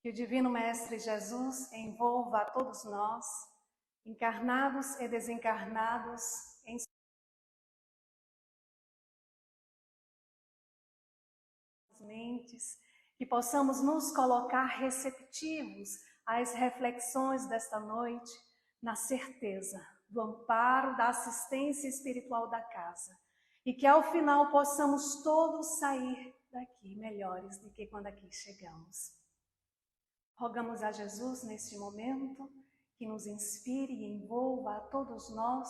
Que o Divino Mestre Jesus envolva a todos nós, encarnados e desencarnados, em suas mentes, que possamos nos colocar receptivos às reflexões desta noite, na certeza do amparo, da assistência espiritual da casa, e que ao final possamos todos sair daqui melhores do que quando aqui chegamos. Rogamos a Jesus neste momento que nos inspire e envolva a todos nós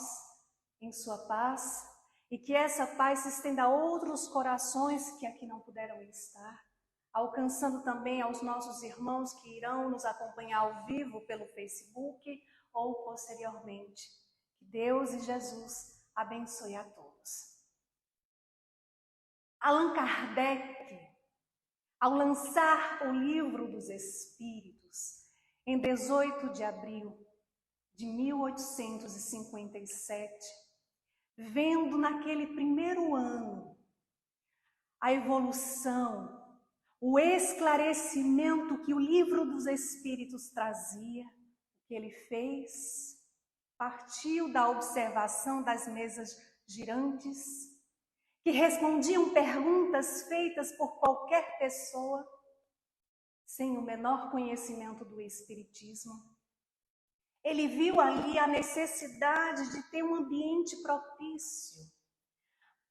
em sua paz e que essa paz se estenda a outros corações que aqui não puderam estar, alcançando também aos nossos irmãos que irão nos acompanhar ao vivo pelo Facebook ou posteriormente. Que Deus e Jesus abençoe a todos. Allan Kardec, ao lançar o Livro dos Espíritos, em 18 de abril de 1857, vendo naquele primeiro ano a evolução, o esclarecimento que o Livro dos Espíritos trazia, o que ele fez, partiu da observação das mesas girantes, que respondiam perguntas feitas por qualquer pessoa, sem o menor conhecimento do Espiritismo. Ele viu ali a necessidade de ter um ambiente propício,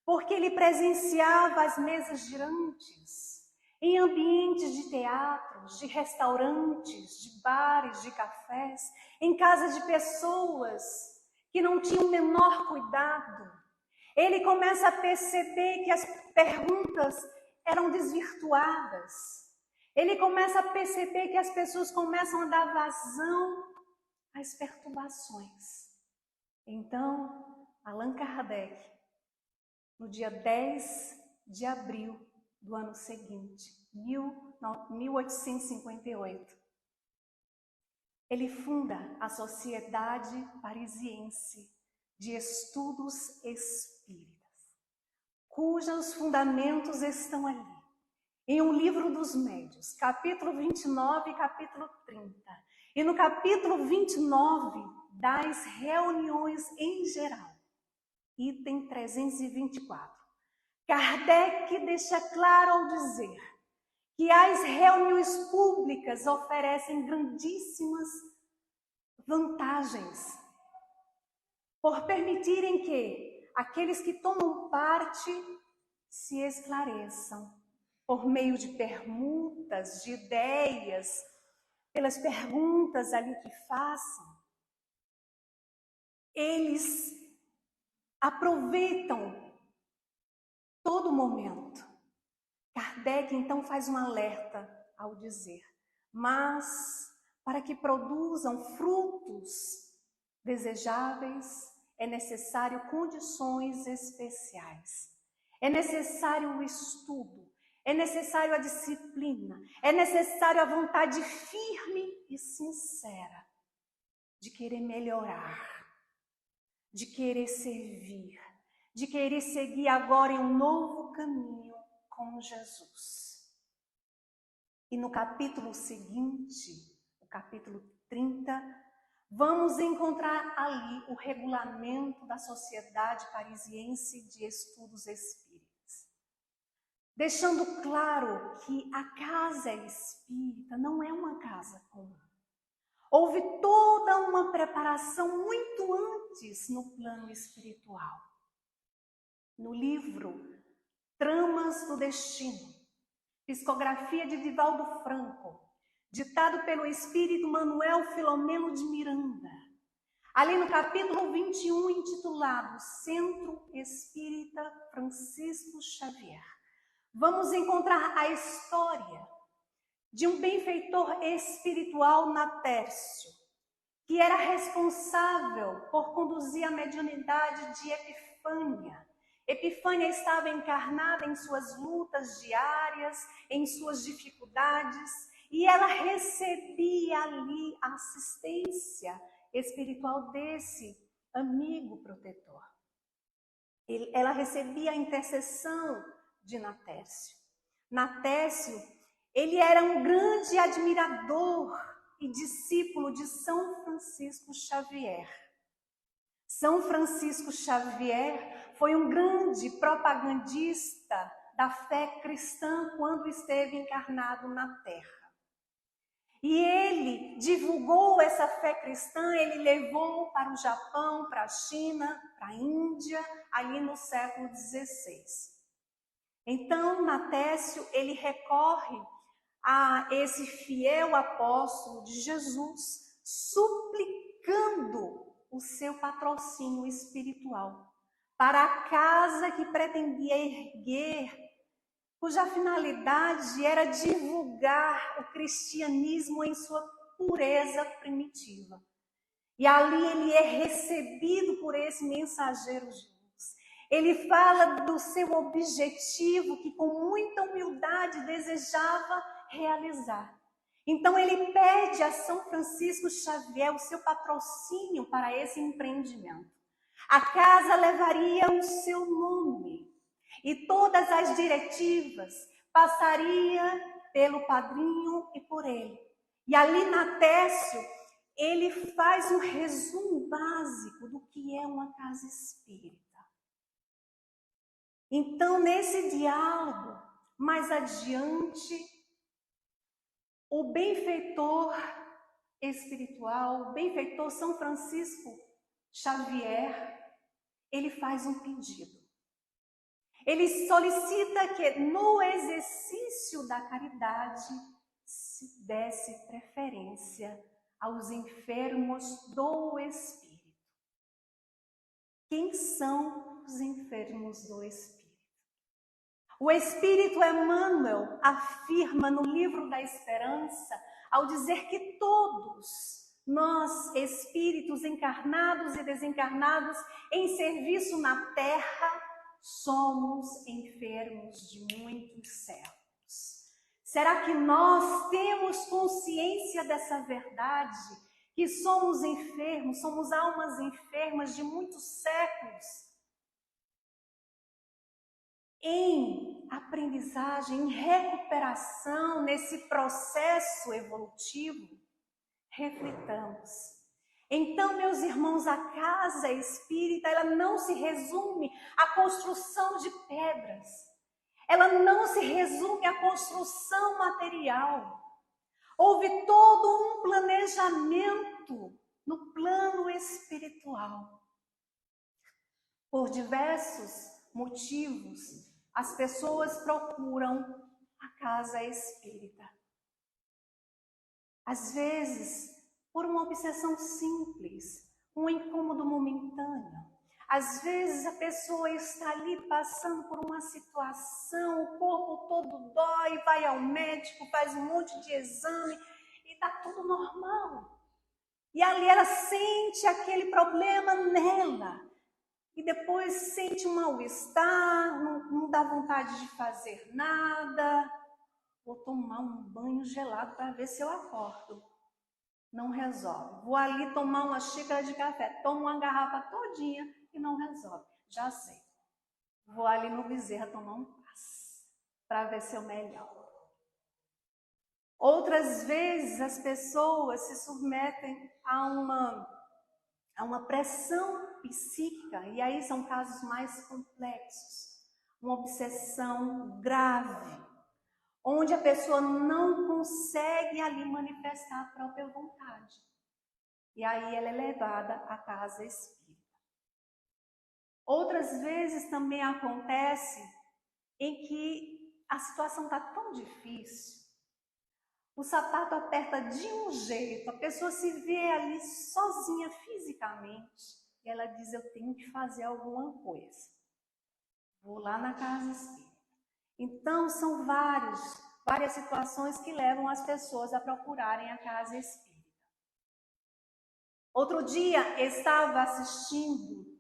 porque ele presenciava as mesas girantes em ambientes de teatros, de restaurantes, de bares, de cafés, em casas de pessoas que não tinham o menor cuidado. Ele começa a perceber que as perguntas eram desvirtuadas. Ele começa a perceber que as pessoas começam a dar vazão às perturbações. Então, Allan Kardec, no dia 10 de abril do ano seguinte, 1858, ele funda a Sociedade Parisiense de Estudos Espíritas, cujos fundamentos estão ali, em um Livro dos Médiuns, capítulo 29 e capítulo 30. E no capítulo 29, das reuniões em geral, item 324. Kardec deixa claro ao dizer que as reuniões públicas oferecem grandíssimas vantagens, por permitirem que aqueles que tomam parte se esclareçam, por meio de permutas, de ideias, pelas perguntas ali que façam. Eles aproveitam todo momento. Kardec então faz um alerta ao dizer: mas para que produzam frutos desejáveis, é necessário condições especiais. É necessário o estudo, é necessário a disciplina, é necessário a vontade firme e sincera de querer melhorar, de querer servir, de querer seguir agora em um novo caminho com Jesus. E no capítulo seguinte, o capítulo 30, vamos encontrar ali o regulamento da Sociedade Parisiense de Estudos Espíritas, deixando claro que a casa espírita não é uma casa comum. Houve toda uma preparação muito antes no plano espiritual. No livro Tramas do Destino, psicografia de Divaldo Franco, ditado pelo espírito Manuel Filomeno de Miranda, ali no capítulo 21, intitulado Centro Espírita Francisco Xavier, vamos encontrar a história de um benfeitor espiritual Natércio, que era responsável por conduzir a mediunidade de Epifânia. Epifânia estava encarnada em suas lutas diárias, em suas dificuldades, e ela recebia ali a assistência espiritual desse amigo protetor. Ela recebia a intercessão de Natércio. Natércio, Ele era um grande admirador e discípulo de São Francisco Xavier. São Francisco Xavier foi um grande propagandista da fé cristã quando esteve encarnado na Terra. E ele divulgou essa fé cristã, ele levou para o Japão, para a China, para a Índia, ali no século XVI. Então, Natécio, ele recorre a esse fiel apóstolo de Jesus, suplicando o seu patrocínio espiritual para a casa que pretendia erguer, cuja finalidade era divulgar o cristianismo em sua pureza primitiva. E ali ele é recebido por esse mensageiro de luz. Ele fala do seu objetivo que com muita humildade desejava realizar. Então ele pede a São Francisco Xavier o seu patrocínio para esse empreendimento. A casa levaria o seu nome e todas as diretivas passaria pelo padrinho e por ele. E ali Natécio, ele faz um resumo básico do que é uma casa espírita. Então, nesse diálogo, mais adiante, o benfeitor espiritual, o benfeitor São Francisco Xavier, ele faz um pedido. Ele solicita que no exercício da caridade se desse preferência aos enfermos do Espírito. Quem são os enfermos do Espírito? O Espírito Emmanuel afirma no livro da Esperança, ao dizer que todos nós, espíritos encarnados e desencarnados em serviço na Terra, somos enfermos de muitos séculos. Será que nós temos consciência dessa verdade? Que somos enfermos, somos almas enfermas de muitos séculos? Em aprendizagem, em recuperação, nesse processo evolutivo, reflitamos. Então, meus irmãos, a casa espírita, ela não se resume à construção de pedras. Ela não se resume à construção material. Houve todo um planejamento no plano espiritual. Por diversos motivos, as pessoas procuram a casa espírita. Às vezes, por uma obsessão simples, um incômodo momentâneo. Às vezes a pessoa está ali passando por uma situação, o corpo todo dói, vai ao médico, faz um monte de exame e está tudo normal. E ali ela sente aquele problema nela. E depois sente um mal-estar, não dá vontade de fazer nada. Vou tomar um banho gelado para ver se eu acordo. Não resolve. Vou ali tomar uma xícara de café, tomo uma garrafa todinha e não resolve. Já sei. Vou ali no Bezerra tomar um passe para ver se eu melhoro. Outras vezes as pessoas se submetem a uma pressão psíquica, e aí são casos mais complexos. Uma obsessão grave, onde a pessoa não consegue ali manifestar a própria vontade. E aí ela é levada à casa espírita. Outras vezes também acontece em que a situação está tão difícil, o sapato aperta de um jeito, a pessoa se vê ali sozinha fisicamente, e ela diz, eu tenho que fazer alguma coisa. Vou lá na casa espírita. Então, são várias situações que levam as pessoas a procurarem a casa espírita. Outro dia, estava assistindo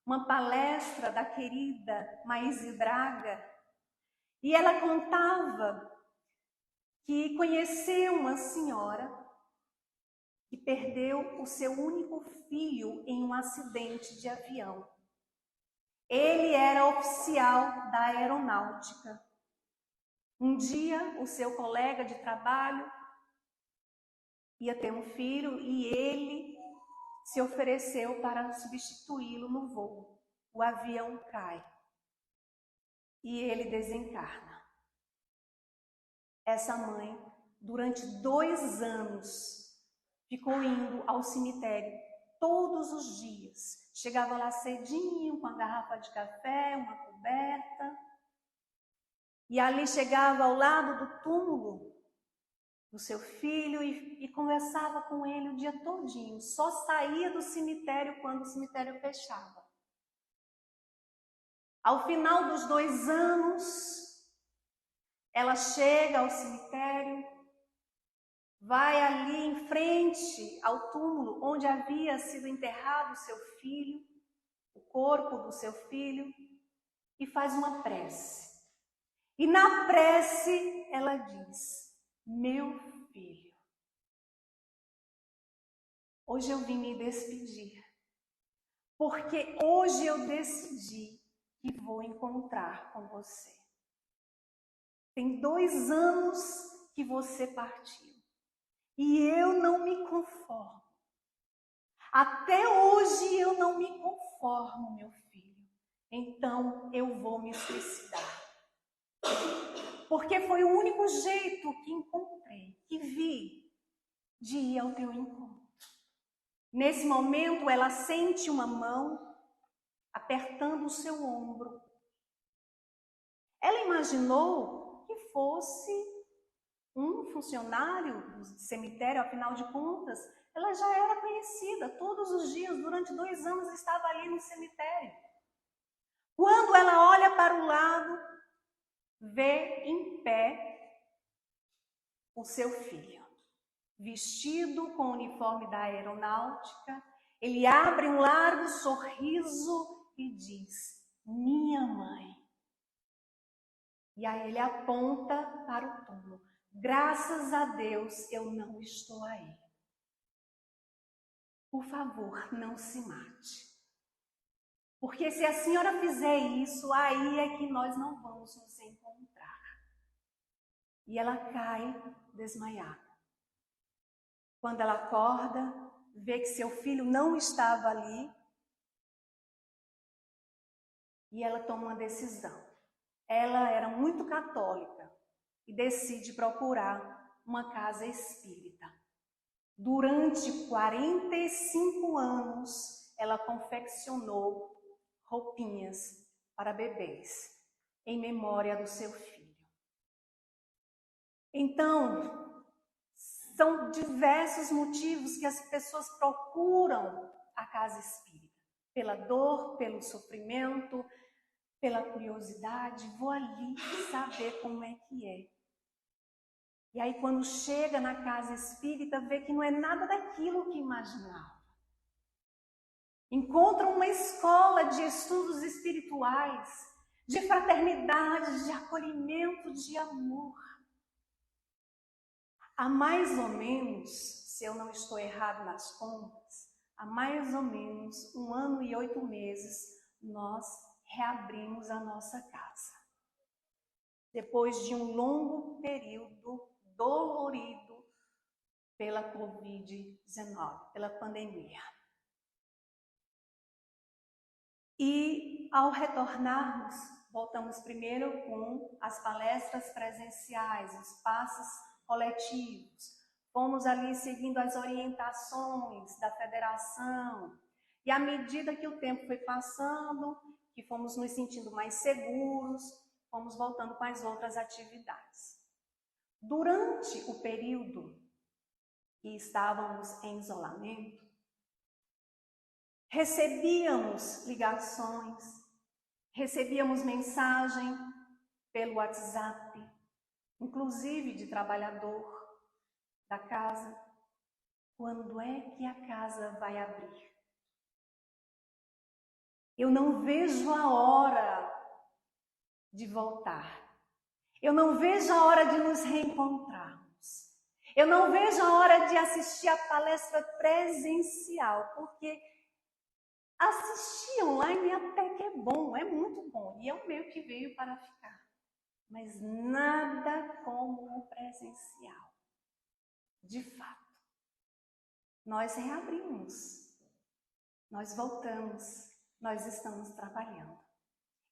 uma palestra da querida Maíse Braga, e ela contava que conheceu uma senhora que perdeu o seu único filho em um acidente de avião. Ele era oficial da aeronáutica. Um dia, o seu colega de trabalho ia ter um filho e ele se ofereceu para substituí-lo no voo. O avião cai e ele desencarna. Essa mãe, durante 2 anos, ficou indo ao cemitério todos os dias. Chegava lá cedinho, com a garrafa de café, uma coberta. E ali chegava ao lado do túmulo do seu filho e conversava com ele o dia todinho. Só saía do cemitério quando o cemitério fechava. Ao final dos 2 anos, ela chega ao cemitério, vai ali em frente ao túmulo onde havia sido enterrado o seu filho, o corpo do seu filho, e faz uma prece. E na prece ela diz: meu filho, hoje eu vim me despedir, porque hoje eu decidi que vou encontrar com você. Tem 2 anos que você partiu e eu não me conformo. Até hoje eu não me conformo, meu filho. Então eu vou me suicidar. Porque foi o único jeito que encontrei, que vi, de ir ao teu encontro. Nesse momento, ela sente uma mão apertando o seu ombro. Ela imaginou que fosse um funcionário do cemitério, afinal de contas, ela já era conhecida. Todos os dias, durante 2 anos, estava ali no cemitério. Quando ela olha para o lado, vê em pé o seu filho, vestido com o uniforme da aeronáutica. Ele abre um largo sorriso e diz: minha mãe. E aí ele aponta para o túmulo. Graças a Deus eu não estou aí. Por favor, não se mate. Porque se a senhora fizer isso, aí é que nós não vamos nos encontrar. E ela cai desmaiada. Quando ela acorda, vê que seu filho não estava ali. E ela toma uma decisão. Ela era muito católica e decide procurar uma casa espírita. Durante 45 anos, ela confeccionou roupinhas para bebês, em memória do seu filho. Então, são diversos motivos que as pessoas procuram a casa espírita. Pela dor, pelo sofrimento, pela curiosidade, vou ali saber como é que é. E aí quando chega na casa espírita, vê que não é nada daquilo que imaginava. Encontra uma escola de estudos espirituais, de fraternidade, de acolhimento, de amor. Há mais ou menos, se eu não estou errado nas contas, há mais ou menos 1 ano e 8 meses, nós reabrimos a nossa casa. Depois de um longo período dolorido pela Covid-19, pela pandemia. E ao retornarmos, voltamos primeiro com as palestras presenciais, os passos coletivos. Fomos ali seguindo as orientações da federação. E à medida que o tempo foi passando, que fomos nos sentindo mais seguros, fomos voltando com as outras atividades. Durante o período que estávamos em isolamento, recebíamos ligações, recebíamos mensagem pelo WhatsApp, inclusive de trabalhador da casa. Quando é que a casa vai abrir? Eu não vejo a hora de voltar. Eu não vejo a hora de nos reencontrarmos. Eu não vejo a hora de assistir a palestra presencial, porque assistir online até que é bom, é muito bom. E é um meio que veio para ficar. mas nada como o presencial. De fato, nós reabrimos, nós voltamos, nós estamos trabalhando.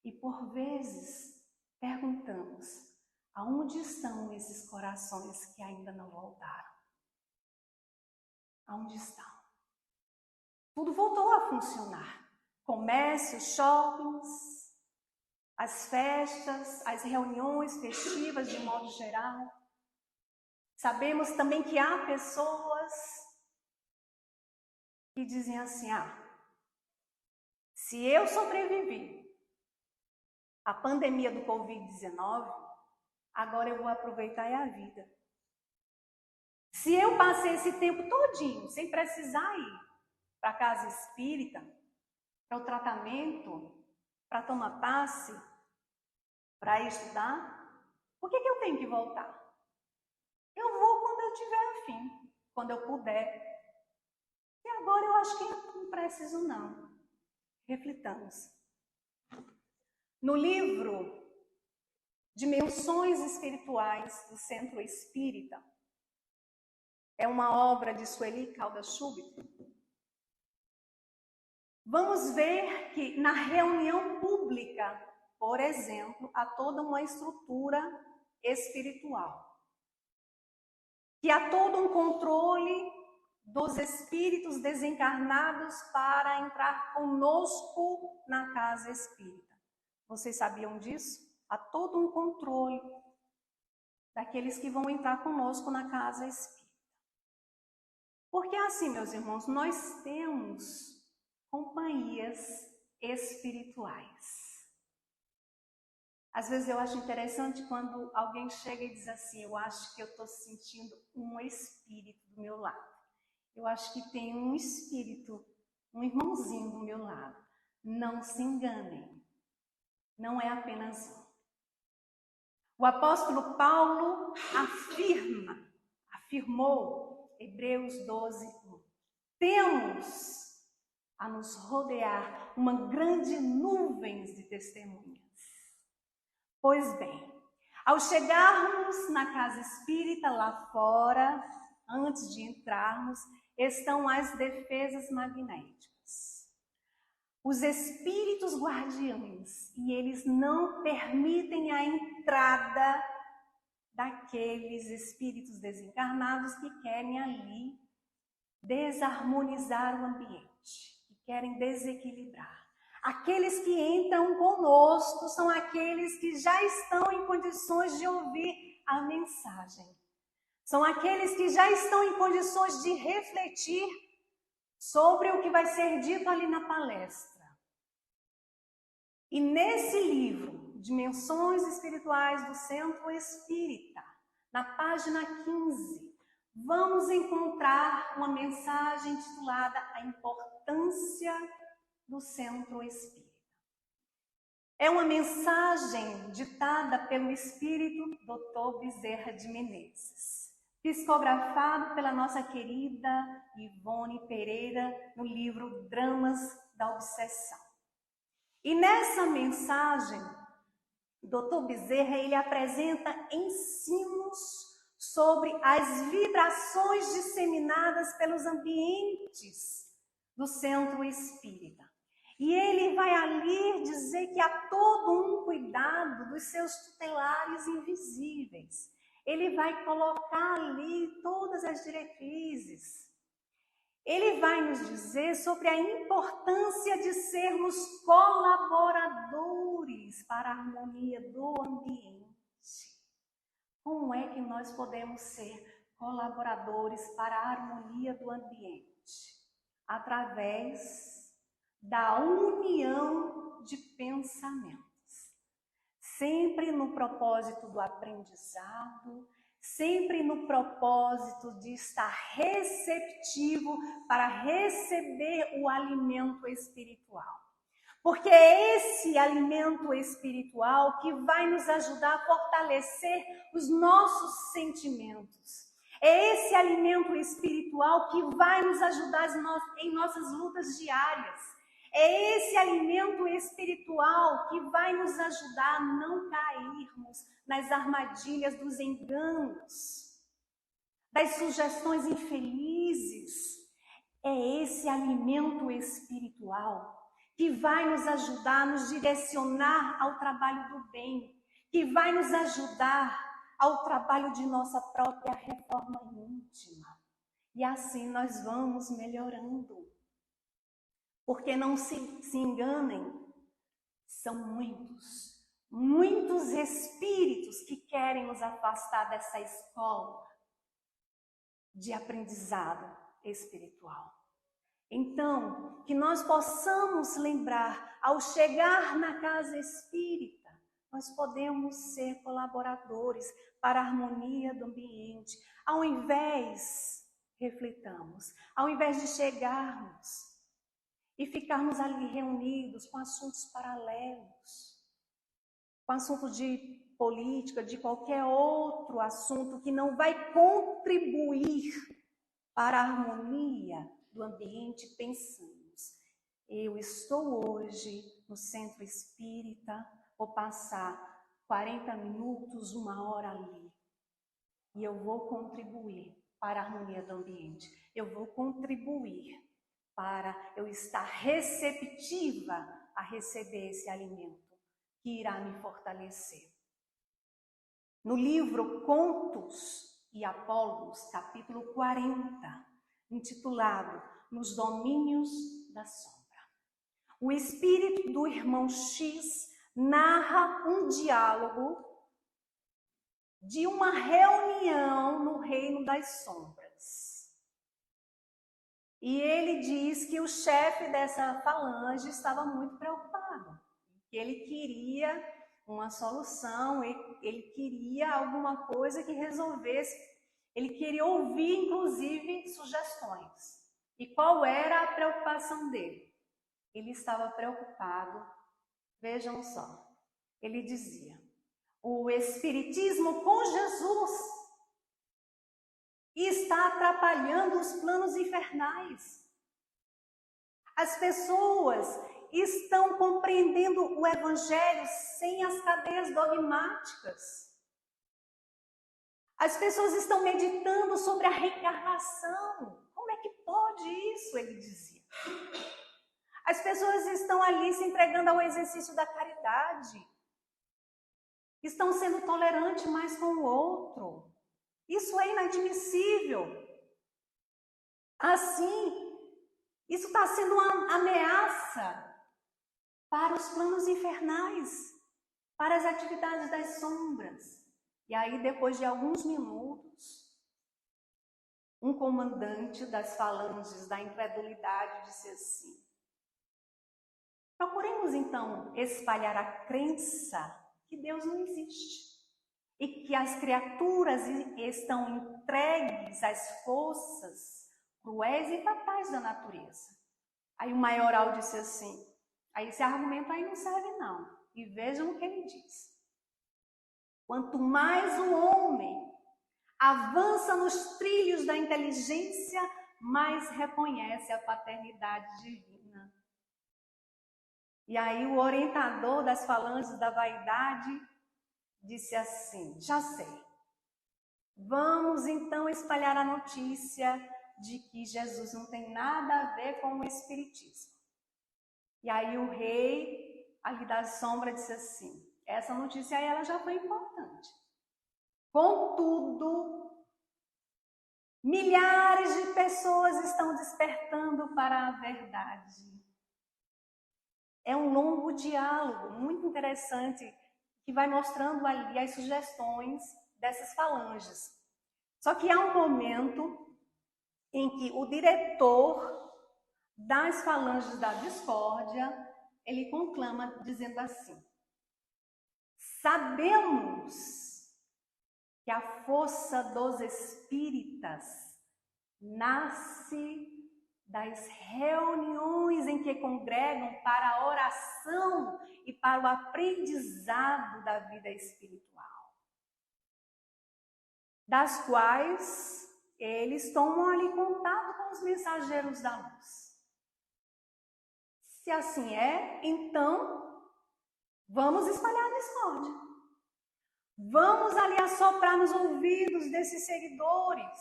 E por vezes perguntamos, aonde estão esses corações que ainda não voltaram? Aonde estão? Tudo voltou a funcionar. Comércio, shoppings, as festas, as reuniões festivas de modo geral. Sabemos também que há pessoas que dizem assim, se eu sobrevivi à pandemia do Covid-19, agora eu vou aproveitar a vida. Se eu passei esse tempo todinho sem precisar ir para a casa espírita, para o tratamento, para tomar passe, para estudar, por que eu tenho que voltar? Eu vou quando eu tiver afim, quando eu puder. E agora eu acho que não preciso não. Reflitamos. No livro Dimensões Espirituais do Centro Espírita, é uma obra de Sueli Caldas-Schubert, vamos ver que na reunião pública, por exemplo, há toda uma estrutura espiritual. Que há todo um controle dos espíritos desencarnados para entrar conosco na casa espírita. Vocês sabiam disso? Há todo um controle daqueles que vão entrar conosco na casa espírita. Porque assim, meus irmãos, nós temos companhias espirituais. Às vezes eu acho interessante quando alguém chega e diz assim, eu acho que eu estou sentindo um espírito do meu lado. Eu acho que tem um espírito, um irmãozinho do meu lado. Não se enganem, não é apenas um. O apóstolo Paulo afirmou, Hebreus 12:1, temos a nos rodear uma grande nuvem de testemunhas. Pois bem, ao chegarmos na casa espírita lá fora, antes de entrarmos, estão as defesas magnéticas. Os espíritos guardiães, e eles não permitem a entrada daqueles espíritos desencarnados que querem ali desarmonizar o ambiente, que querem desequilibrar. Aqueles que entram conosco são aqueles que já estão em condições de ouvir a mensagem. São aqueles que já estão em condições de refletir sobre o que vai ser dito ali na palestra. E nesse livro, Dimensões Espirituais do Centro Espírita, na página 15, vamos encontrar uma mensagem titulada A Importância do Centro Espírita. É uma mensagem ditada pelo espírito Dr. Bezerra de Menezes, psicografado pela nossa querida Ivone Pereira no livro Dramas da Obsessão. E nessa mensagem, Dr. Bezerra, ele apresenta ensinos sobre as vibrações disseminadas pelos ambientes do centro espírita. E ele vai ali dizer que há todo um cuidado dos seus tutelares invisíveis. Ele vai colocar ali todas as diretrizes. Ele vai nos dizer sobre a importância de sermos colaboradores para a harmonia do ambiente. Como é que nós podemos ser colaboradores para a harmonia do ambiente? Através da união de pensamentos. Sempre no propósito do aprendizado, sempre no propósito de estar receptivo para receber o alimento espiritual. Porque é esse alimento espiritual que vai nos ajudar a fortalecer os nossos sentimentos. É esse alimento espiritual que vai nos ajudar em nossas lutas diárias. É esse alimento espiritual que vai nos ajudar a não cairmos nas armadilhas dos enganos, das sugestões infelizes. É esse alimento espiritual que vai nos ajudar a nos direcionar ao trabalho do bem, que vai nos ajudar ao trabalho de nossa própria reforma íntima. E assim nós vamos melhorando. Porque não se enganem, são muitos espíritos que querem nos afastar dessa escola de aprendizado espiritual. Então, que nós possamos lembrar, ao chegar na casa espírita, nós podemos ser colaboradores para a harmonia do ambiente. Ao invés, reflitamos, ao invés de chegarmos e ficarmos ali reunidos com assuntos paralelos, com assunto de política, de qualquer outro assunto que não vai contribuir para a harmonia do ambiente, pensamos: eu estou hoje no centro espírita, vou passar 40 minutos, 1 hora ali, e eu vou contribuir para a harmonia do ambiente, eu vou contribuir para eu estar receptiva a receber esse alimento que irá me fortalecer. No livro Contos e Apólogos, capítulo 40, intitulado Nos Domínios da Sombra, o espírito do irmão X narra um diálogo de uma reunião no reino das sombras. E ele diz que o chefe dessa falange estava muito preocupado, que ele queria uma solução, ele queria alguma coisa que resolvesse, ele queria ouvir, inclusive, sugestões. E qual era a preocupação dele? Ele estava preocupado, vejam só, ele dizia: o espiritismo com Jesus está atrapalhando os planos infernais. As pessoas estão compreendendo o evangelho sem as cadeias dogmáticas. As pessoas estão meditando sobre a reencarnação. Como é que pode isso? Ele dizia. As pessoas estão ali se entregando ao exercício da caridade. Estão sendo tolerantes mais com o outro. Isso é inadmissível. Assim, isso está sendo uma ameaça para os planos infernais, para as atividades das sombras. E aí, depois de alguns minutos, um comandante das falanges da incredulidade disse assim: procuremos então espalhar a crença que Deus não existe e que as criaturas estão entregues às forças cruéis e fatais da natureza. Aí o maioral disse assim: aí esse argumento aí não serve não. E vejam o que ele diz: quanto mais o homem avança nos trilhos da inteligência, mais reconhece a paternidade divina. E aí o orientador das falanges da vaidade disse assim: já sei, vamos então espalhar a notícia de que Jesus não tem nada a ver com o espiritismo. E aí o rei ali da sombra disse assim: essa notícia aí ela já foi importante. Contudo, milhares de pessoas estão despertando para a verdade. É um longo diálogo muito interessante que vai mostrando ali as sugestões dessas falanges. Só que há um momento em que o diretor das falanges da discórdia, ele conclama dizendo assim: sabemos que a força dos espíritas nasce das reuniões em que congregam para a oração e para o aprendizado da vida espiritual, das quais eles tomam ali contato com os mensageiros da luz. Se assim é, então vamos espalhar a discórdia. Vamos ali assoprar nos ouvidos desses seguidores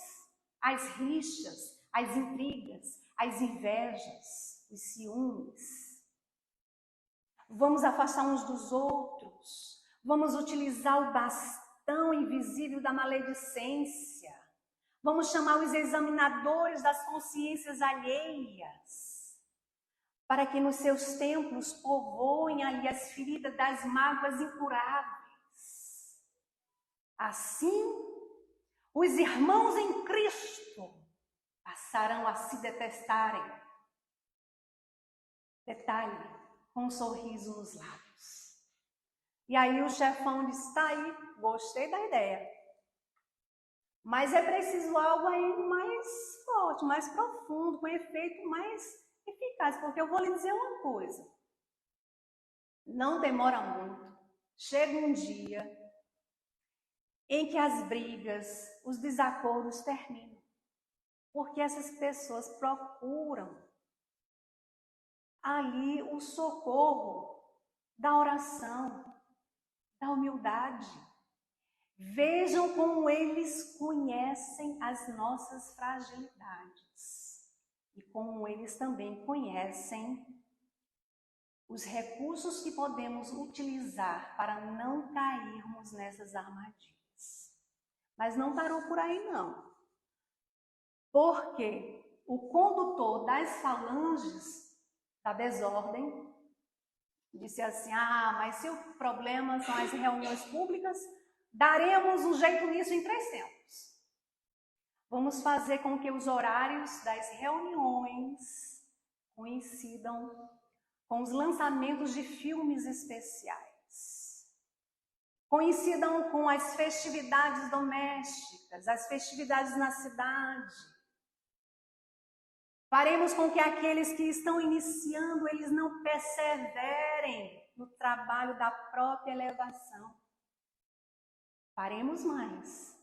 as rixas, as intrigas, as invejas, os ciúmes. Vamos afastar uns dos outros. Vamos utilizar o bastão invisível da maledicência. Vamos chamar os examinadores das consciências alheias, para que nos seus templos povoem ali as feridas das mágoas incuráveis. Assim, os irmãos em Cristo passarão a se detestarem. Detalhe, com um sorriso nos lábios. E aí o chefão disse, tá aí, gostei da ideia. Mas é preciso algo aí mais forte, mais profundo, com efeito mais eficaz. Porque eu vou lhe dizer uma coisa. Não demora muito. Chega um dia em que as brigas, os desacordos terminam. Porque essas pessoas procuram ali o socorro da oração, da humildade. Vejam como eles conhecem as nossas fragilidades e como eles também conhecem os recursos que podemos utilizar para não cairmos nessas armadilhas. Mas não parou por aí não, porque o condutor das falanges da desordem disse assim, mas se o problema são as reuniões públicas, daremos um jeito nisso em 3 tempos. Vamos fazer com que os horários das reuniões coincidam com os lançamentos de filmes especiais. Coincidam com as festividades domésticas, as festividades na cidade. Faremos com que aqueles que estão iniciando, eles não perseverem no trabalho da própria elevação. Faremos mais.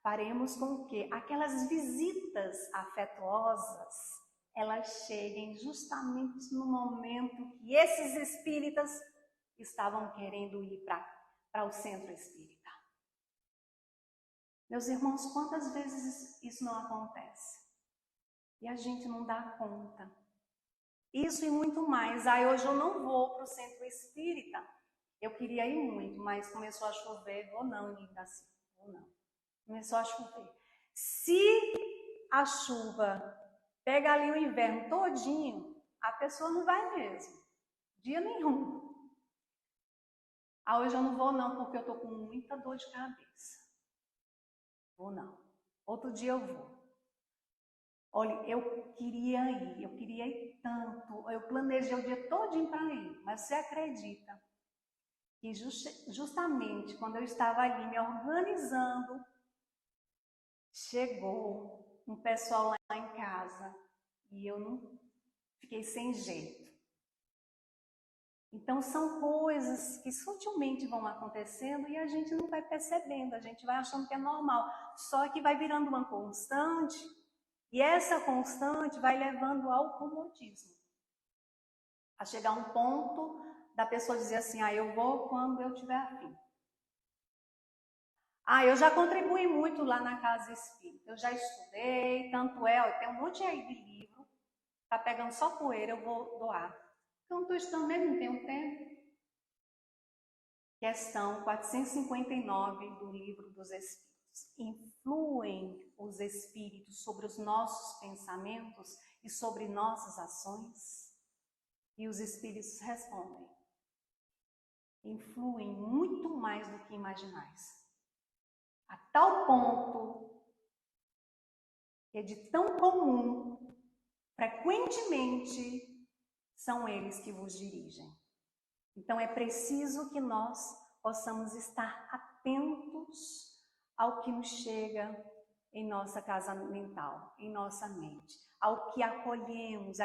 Faremos com que aquelas visitas afetuosas, elas cheguem justamente no momento que esses espíritas estavam querendo ir para o centro espírita. Meus irmãos, quantas vezes isso não acontece? E a gente não dá conta. Isso e muito mais. Hoje eu não vou para o centro espírita. Eu queria ir muito, mas começou a chover. Vou não, linda, assim. Vou não. Começou a chover. Se a chuva pega ali o inverno todinho, a pessoa não vai mesmo. Dia nenhum. Hoje eu não vou não, porque eu tô com muita dor de cabeça. Vou não. Outro dia eu vou. Olha, eu queria ir tanto. Eu planejei o dia todinho para ir, mas você acredita que justamente quando eu estava ali me organizando, chegou um pessoal lá em casa e eu não fiquei sem jeito. Então são coisas que sutilmente vão acontecendo e a gente não vai percebendo, a gente vai achando que é normal. Só que vai virando uma constante e essa constante vai levando ao comodismo. A chegar a um ponto da pessoa dizer assim, eu vou quando eu tiver afim. Eu já contribuí muito lá na casa espírita, eu já estudei, tanto tem um monte aí de livro, tá pegando só poeira, eu vou doar. Então, estou estudando mesmo, não tenho tempo. Questão 459 do Livro dos Espíritos. Influem os espíritos sobre os nossos pensamentos e sobre nossas ações? E os espíritos respondem: influem muito mais do que imaginais. A tal ponto que é de tão comum, frequentemente, são eles que vos dirigem. Então é preciso que nós possamos estar atentos ao que nos chega em nossa casa mental, em nossa mente, ao que acolhemos,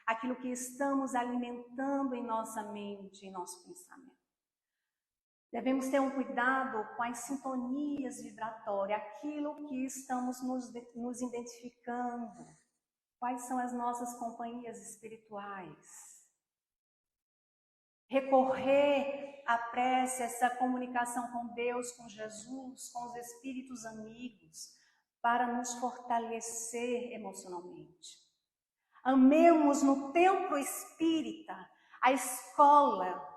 aquilo que estamos alimentando em nossa mente, em nosso pensamento. Devemos ter um cuidado com as sintonias vibratórias, aquilo que estamos nos identificando. Quais são as nossas companhias espirituais? recorrer à prece, essa comunicação com Deus, com Jesus, com os espíritos amigos, para nos fortalecer emocionalmente. Amemos no templo espírita a escola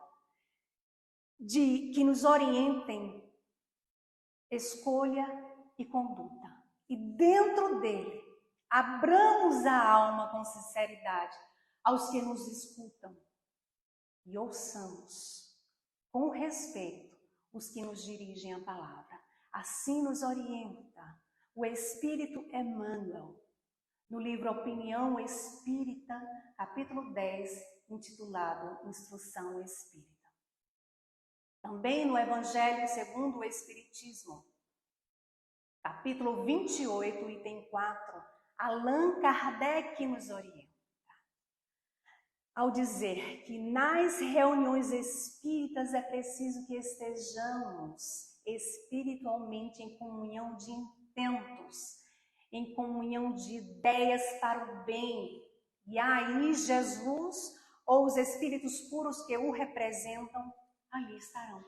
que nos orientem escolha e conduta. E dentro dele, abramos a alma com sinceridade aos que nos escutam e ouçamos com respeito os que nos dirigem a palavra. Assim nos orienta o Espírito Emmanuel, no livro Opinião Espírita, capítulo 10, intitulado Instrução Espírita. Também no Evangelho segundo o Espiritismo, capítulo 28, item 4, Allan Kardec nos orienta ao dizer que nas reuniões espíritas é preciso que estejamos espiritualmente em comunhão de intentos, em comunhão de ideias para o bem. E aí Jesus ou os espíritos puros que o representam ali estarão.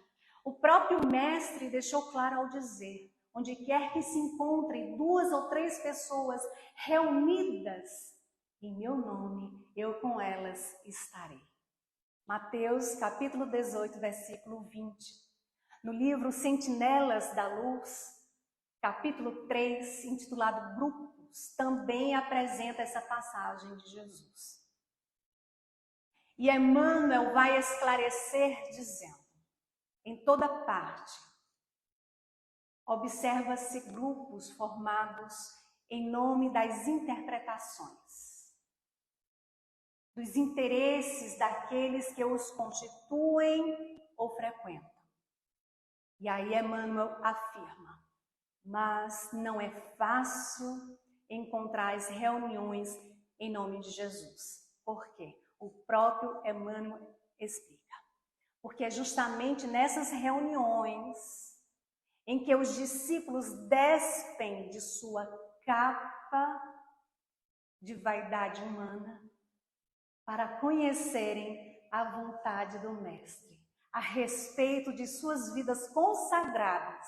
O próprio mestre deixou claro ao dizer: onde quer que se encontrem 2 ou 3 pessoas reunidas em meu nome, eu com elas estarei. Mateus capítulo 18, versículo 20. No livro Sentinelas da Luz, capítulo 3, intitulado Grupos, também apresenta essa passagem de Jesus. E Emmanuel vai esclarecer dizendo: em toda parte, observa-se grupos formados em nome das interpretações, dos interesses daqueles que os constituem ou frequentam. E aí Emmanuel afirma: mas não é fácil encontrar as reuniões em nome de Jesus. Por quê? O próprio Emmanuel explica. Porque é justamente nessas reuniões em que os discípulos despem de sua capa de vaidade humana para conhecerem a vontade do Mestre a respeito de suas vidas consagradas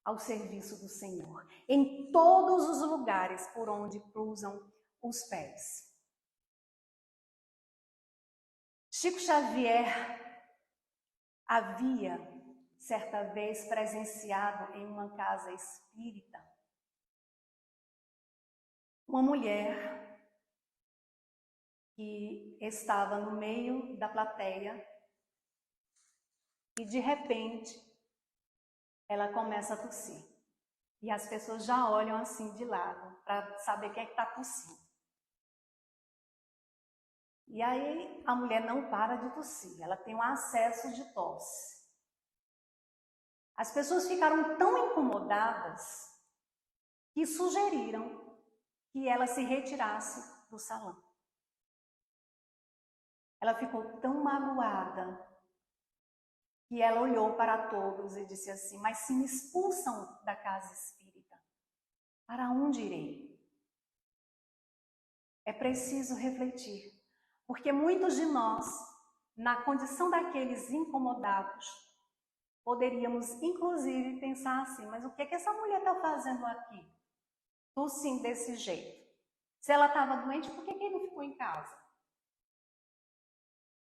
ao serviço do Senhor, em todos os lugares por onde cruzam os pés. Chico Xavier havia, certa vez, presenciado em uma casa espírita uma mulher que estava no meio da plateia e, de repente, ela começa a tossir. E as pessoas já olham assim de lado para saber quem é que está tossindo. E aí a mulher não para de tossir, ela tem um acesso de tosse. As pessoas ficaram tão incomodadas que sugeriram que ela se retirasse do salão. Ela ficou tão magoada que ela olhou para todos e disse assim: mas se me expulsam da casa espírita, para onde irei? É preciso refletir, porque muitos de nós, na condição daqueles incomodados, poderíamos inclusive pensar assim: mas o que é que essa mulher está fazendo aqui? Tossindo desse jeito. Se ela estava doente, por que ele não ficou em casa?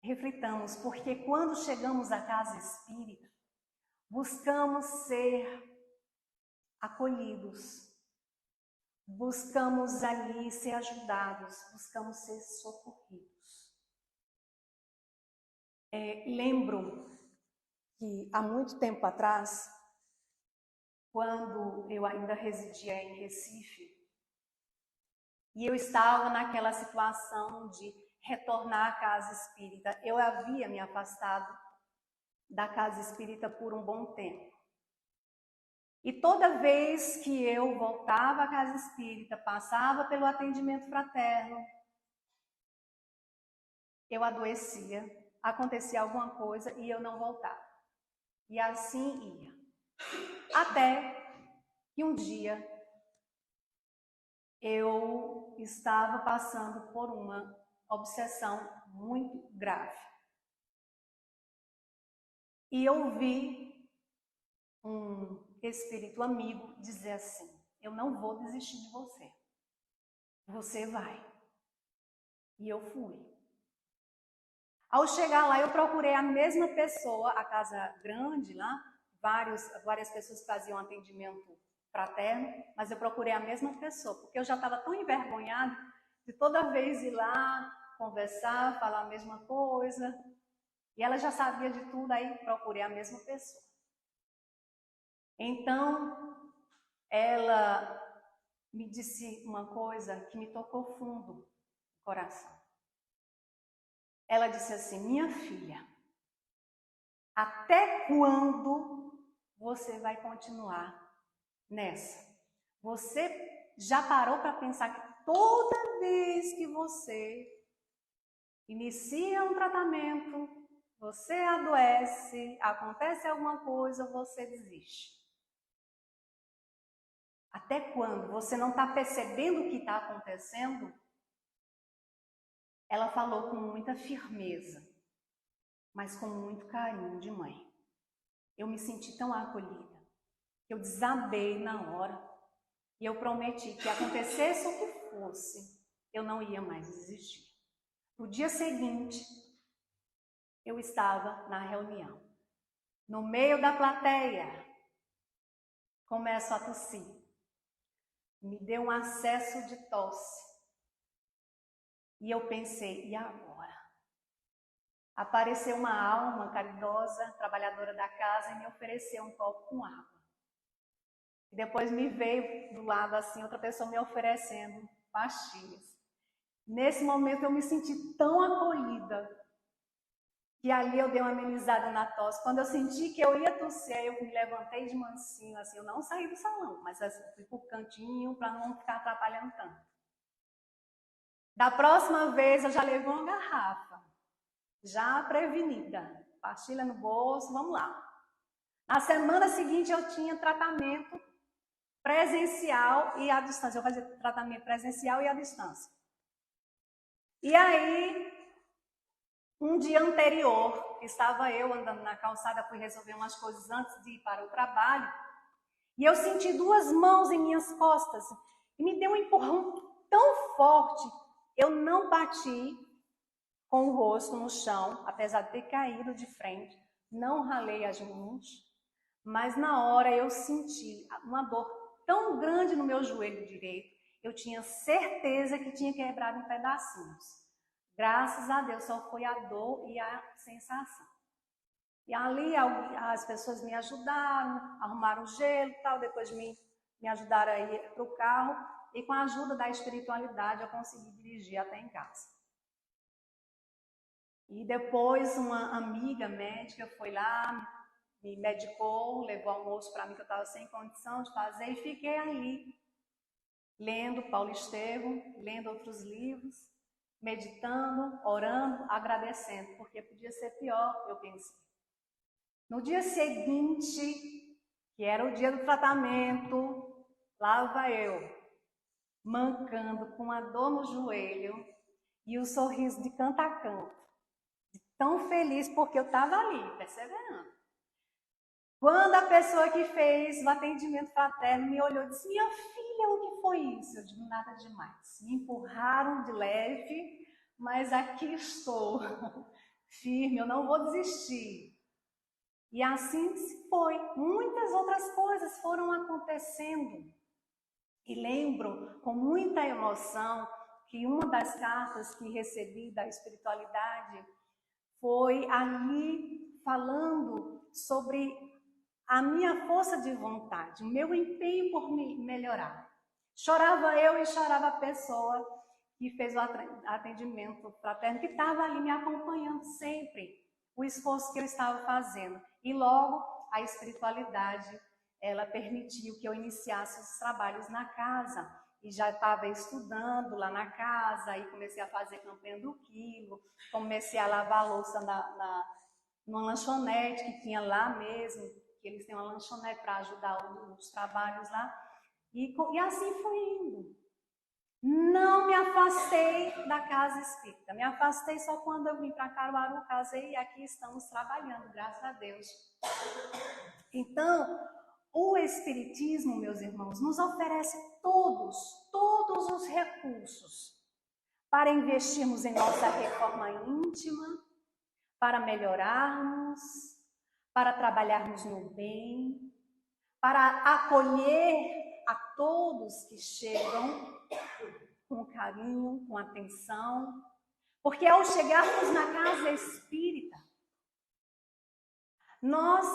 Reflitamos, porque quando chegamos à casa espírita, buscamos ser acolhidos, buscamos ali ser ajudados, buscamos ser socorridos. Lembro que há muito tempo atrás, quando eu ainda residia em Recife, e eu estava naquela situação de retornar à casa espírita. Eu havia me afastado da casa espírita por um bom tempo. E toda vez que eu voltava à casa espírita, passava pelo atendimento fraterno, eu adoecia, acontecia alguma coisa e eu não voltava. E assim ia. Até que um dia eu estava passando por uma obsessão muito grave. E eu ouvi um espírito amigo dizer assim: eu não vou desistir de você. Você vai. E eu fui. Ao chegar lá, eu procurei a mesma pessoa, a casa grande lá, várias pessoas faziam atendimento fraterno, mas eu procurei a mesma pessoa, porque eu já estava tão envergonhada de toda vez ir lá, conversar, falar a mesma coisa. E ela já sabia de tudo, aí procurei a mesma pessoa. Então, ela me disse uma coisa que me tocou fundo no coração. Ela disse assim: minha filha, até quando você vai continuar nessa? Você já parou para pensar que toda vez que você inicia um tratamento, você adoece, acontece alguma coisa, você desiste? Até quando? Você não está percebendo o que está acontecendo? Ela falou com muita firmeza, mas com muito carinho de mãe. Eu me senti tão acolhida, que eu desabei na hora e eu prometi que acontecesse o que fosse, eu não ia mais desistir. No dia seguinte, eu estava na reunião. No meio da plateia, começo a tossir. Me deu um acesso de tosse. E eu pensei, e agora? Apareceu uma alma caridosa, trabalhadora da casa, e me ofereceu um copo com água. E depois me veio do lado assim, outra pessoa me oferecendo pastilhas. Nesse momento eu me senti tão acolhida, que ali eu dei uma amenizada na tosse. Quando eu senti que eu ia tossir, eu me levantei de mansinho, assim, eu não saí do salão, mas assim, fui pro cantinho para não ficar atrapalhando tanto. Da próxima vez eu já levei uma garrafa, já prevenida, pastilha no bolso, vamos lá. Na semana seguinte eu tinha tratamento presencial e à distância. Eu fazia tratamento presencial e à distância. E aí, um dia anterior, estava eu andando na calçada, fui resolver umas coisas antes de ir para o trabalho, e eu senti duas mãos em minhas costas, e me deu um empurrão tão forte, eu não bati com o rosto no chão, apesar de ter caído de frente, não ralei as mãos, mas na hora eu senti uma dor tão grande no meu joelho direito, eu tinha certeza que tinha quebrado em pedacinhos. Graças a Deus, só foi a dor e a sensação. E ali as pessoas me ajudaram, arrumaram gelo e tal, depois me ajudaram a ir para o carro, e com a ajuda da espiritualidade eu consegui dirigir até em casa. E depois uma amiga médica foi lá, me medicou, levou almoço para mim que eu estava sem condição de fazer, e fiquei ali, lendo Paulo Estevam, lendo outros livros, meditando, orando, agradecendo, porque podia ser pior, eu pensei. No dia seguinte, que era o dia do tratamento, lá vai eu, mancando, com uma dor no joelho e o sorriso de canto a canto, tão feliz porque eu estava ali, perseverando. Quando a pessoa que fez o atendimento fraterno me olhou e disse: minha filha, o que foi isso? Eu digo: nada demais. Me empurraram de leve, mas aqui estou, firme, eu não vou desistir. E assim se foi. Muitas outras coisas foram acontecendo. E lembro com muita emoção que uma das cartas que recebi da espiritualidade foi ali falando sobre a minha força de vontade, o meu empenho por me melhorar. Chorava eu e chorava a pessoa que fez o atendimento fraterno, que estava ali me acompanhando sempre, o esforço que eu estava fazendo. E logo a espiritualidade, ela permitiu que eu iniciasse os trabalhos na casa. E já estava estudando lá na casa, aí comecei a fazer campanha do quilo, comecei a lavar a louça numa lanchonete que tinha lá mesmo, que eles têm uma lanchonete para ajudar os trabalhos lá. E assim foi indo. Não me afastei da casa espírita. Me afastei só quando eu vim para Caruaru, casei e aqui estamos trabalhando, graças a Deus. Então, o Espiritismo, meus irmãos, nos oferece todos os recursos para investirmos em nossa reforma íntima, para melhorarmos, para trabalharmos no bem, para acolher a todos que chegam com carinho, com atenção, porque ao chegarmos na casa espírita, nós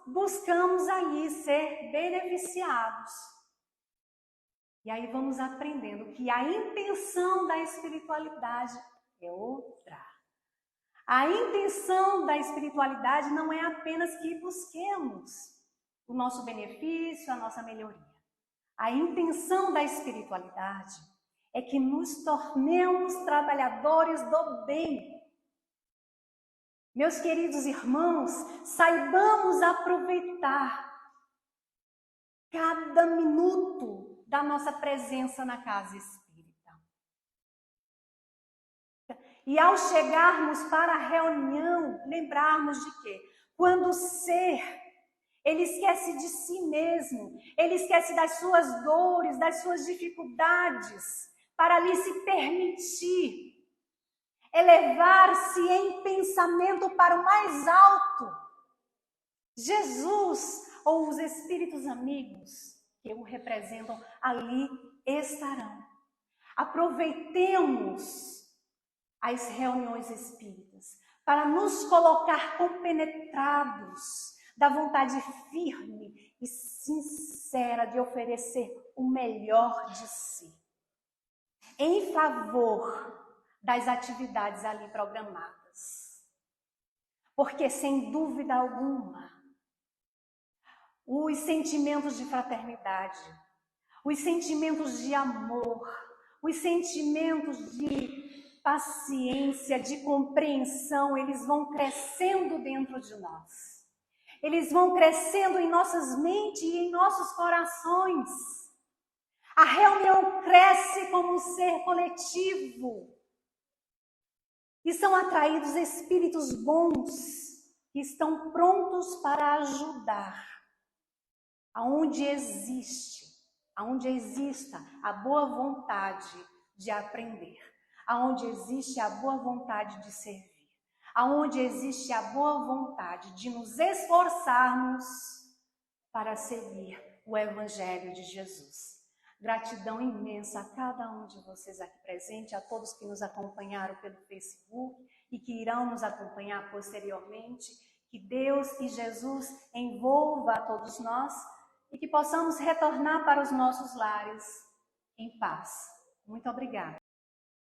buscamos aí ser beneficiados. E aí vamos aprendendo que a intenção da espiritualidade é outra. A intenção da espiritualidade não é apenas que busquemos o nosso benefício, a nossa melhoria. A intenção da espiritualidade é que nos tornemos trabalhadores do bem. Meus queridos irmãos, saibamos aproveitar cada minuto da nossa presença na casa espírita. E ao chegarmos para a reunião, lembrarmos de quê? Quando o ser, ele esquece de si mesmo, ele esquece das suas dores, das suas dificuldades, para ali se permitir elevar-se em pensamento para o mais alto. Jesus ou os espíritos amigos que o representam ali estarão. Aproveitemos as reuniões espíritas para nos colocar compenetrados da vontade firme e sincera de oferecer o melhor de si, em favor das atividades ali programadas. Porque, sem dúvida alguma, os sentimentos de fraternidade, os sentimentos de amor, os sentimentos de paciência, de compreensão, eles vão crescendo dentro de nós. Eles vão crescendo em nossas mentes e em nossos corações. A reunião cresce como um ser coletivo. E são atraídos espíritos bons que estão prontos para ajudar. Aonde exista a boa vontade de aprender, aonde existe a boa vontade de servir, aonde existe a boa vontade de nos esforçarmos para seguir o Evangelho de Jesus. Gratidão imensa a cada um de vocês aqui presente, a todos que nos acompanharam pelo Facebook e que irão nos acompanhar posteriormente. Que Deus e Jesus envolva a todos nós e que possamos retornar para os nossos lares em paz. Muito obrigada.